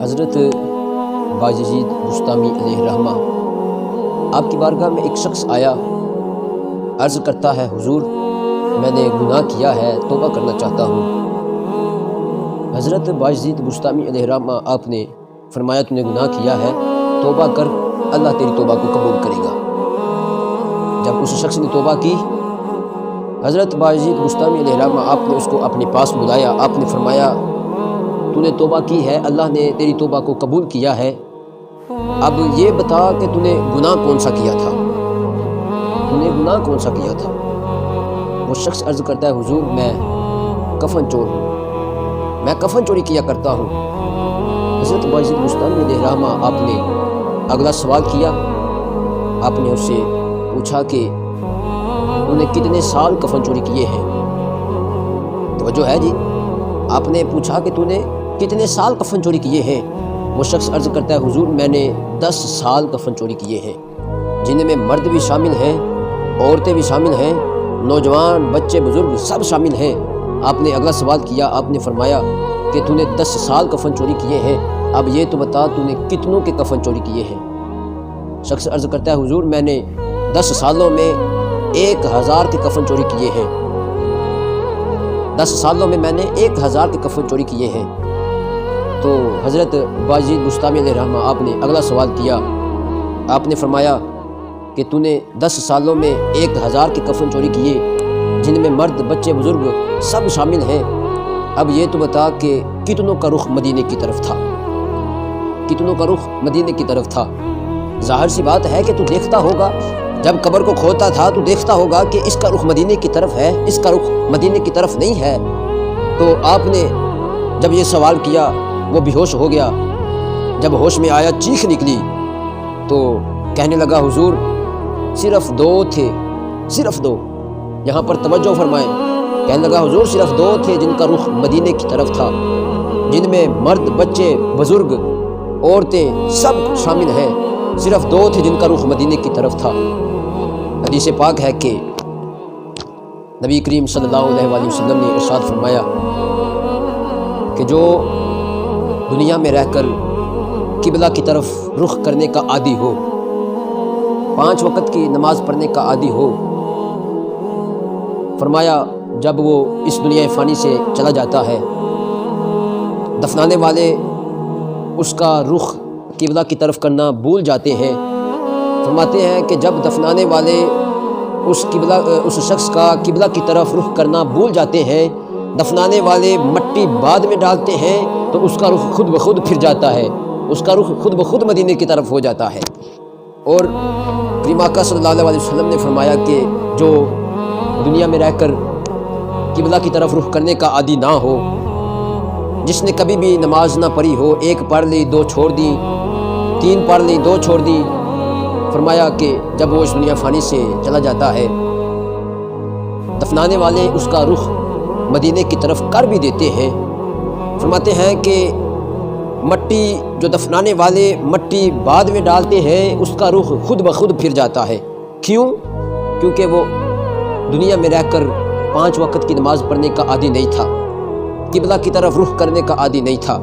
حضرت باجید بستامی علیہ رحمہ آپ کی بارگاہ میں ایک شخص آیا، عرض کرتا ہے حضور میں نے گناہ کیا ہے، توبہ کرنا چاہتا ہوں۔ حضرت باجید بستامی علیہ رحمہ آپ نے فرمایا تو نے گناہ کیا ہے، توبہ کر، اللہ تیری توبہ کو قبول کرے گا۔ جب اس شخص نے توبہ کی، حضرت باجید بستامی علیہ رحمہ آپ نے اس کو اپنے پاس بلایا، آپ نے فرمایا تو نے توبہ کی ہے، اللہ نے تیری توبہ کو قبول کیا ہے، اب یہ بتا کہ تو نے گناہ کون سا کیا تھا، تو نے گناہ کون سا کیا تھا؟ وہ شخص عرض کرتا ہے حضور میں کفن چور ہوں، میں کفن چوری کیا کرتا ہوں۔ حضرت باجید بستامی علیہ رحمہ آپ نے اگلا سوال کیا، آپ نے اس سے پوچھا کہ تو نے کتنے سال کفن چوری کیے ہیں؟ توجہ ہے جی، آپ نے پوچھا کہ تو نے کتنے سال کفن چوری کیے ہیں؟ وہ شخص عرض کرتا ہے حضور میں نے 10 سال کفن چوری کیے ہیں، جن میں مرد بھی شامل ہیں، عورتیں بھی شامل ہیں، نوجوان بچے بزرگ سب شامل ہیں۔ آپ نے اگلا سوال کیا، آپ نے فرمایا کہ تو نے 10 سال کفن چوری کیے ہیں، اب یہ تو بتا تو نے کتنوں کے کفن چوری کیے ہیں؟ شخص عرض کرتا ہے حضور میں نے 10 سالوں میں 1000 کے کفن چوری کیے ہیں، 10 سالوں میں نے 1000 کے کفن چوری کیے ہیں۔ تو حضرت باجید بستامی علیہ رحمہ آپ نے اگلا سوال کیا، آپ نے فرمایا کہ تو نے 10 سالوں میں 1000 کے کفن چوری کیے، جن میں مرد بچے بزرگ سب شامل ہیں، اب یہ تو بتا کہ کتنوں کا رخ مدینے کی طرف تھا، کتنوں کا رخ مدینے کی طرف تھا؟ ظاہر سی بات ہے کہ تو دیکھتا ہوگا، جب قبر کو کھودتا تھا تو دیکھتا ہوگا کہ اس کا رخ مدینے کی طرف ہے، اس کا رخ مدینے کی طرف نہیں ہے۔ تو آپ نے جب یہ سوال کیا وہ بے ہوش ہو گیا، جب ہوش میں آیا چیخ نکلی تو کہنے لگا حضور صرف 2 تھے، صرف 2، یہاں پر توجہ فرمائیں، کہنے لگا حضور صرف 2 تھے جن کا رخ مدینے کی طرف تھا، جن میں مرد بچے بزرگ عورتیں سب شامل ہیں، صرف 2 تھے جن کا رخ مدینے کی طرف تھا۔ حدیث پاک ہے کہ نبی کریم صلی اللہ علیہ وآلہ وسلم نے ارشاد فرمایا کہ جو دنیا میں رہ کر قبلہ کی طرف رخ کرنے کا عادی ہو، 5 وقت کی نماز پڑھنے کا عادی ہو، فرمایا جب وہ اس دنیا فانی سے چلا جاتا ہے، دفنانے والے اس کا رخ قبلہ کی طرف کرنا بھول جاتے ہیں، فرماتے ہیں کہ جب دفنانے والے اس شخص کا قبلہ کی طرف رخ کرنا بھول جاتے ہیں، دفنانے والے مٹی بعد میں ڈالتے ہیں تو اس کا رخ خود بخود پھر جاتا ہے، اس کا رخ خود بخود مدینے کی طرف ہو جاتا ہے۔ اور کریم آقا صلی اللہ علیہ وسلم نے فرمایا کہ جو دنیا میں رہ کر قبلہ کی طرف رخ کرنے کا عادی نہ ہو، جس نے کبھی بھی نماز نہ پڑھی ہو، 1 پڑھ لی 2 چھوڑ دی، 3 پڑھ لی 2 چھوڑ دی، فرمایا کہ جب وہ اس دنیا فانی سے چلا جاتا ہے، دفنانے والے اس کا رخ مدینے کی طرف کر بھی دیتے ہیں، فرماتے ہیں کہ مٹی جو دفنانے والے مٹی بعد میں ڈالتے ہیں اس کا رخ خود بخود پھر جاتا ہے۔ کیوں؟ کیونکہ وہ دنیا میں رہ کر 5 وقت کی نماز پڑھنے کا عادی نہیں تھا، قبلہ کی طرف رخ کرنے کا عادی نہیں تھا۔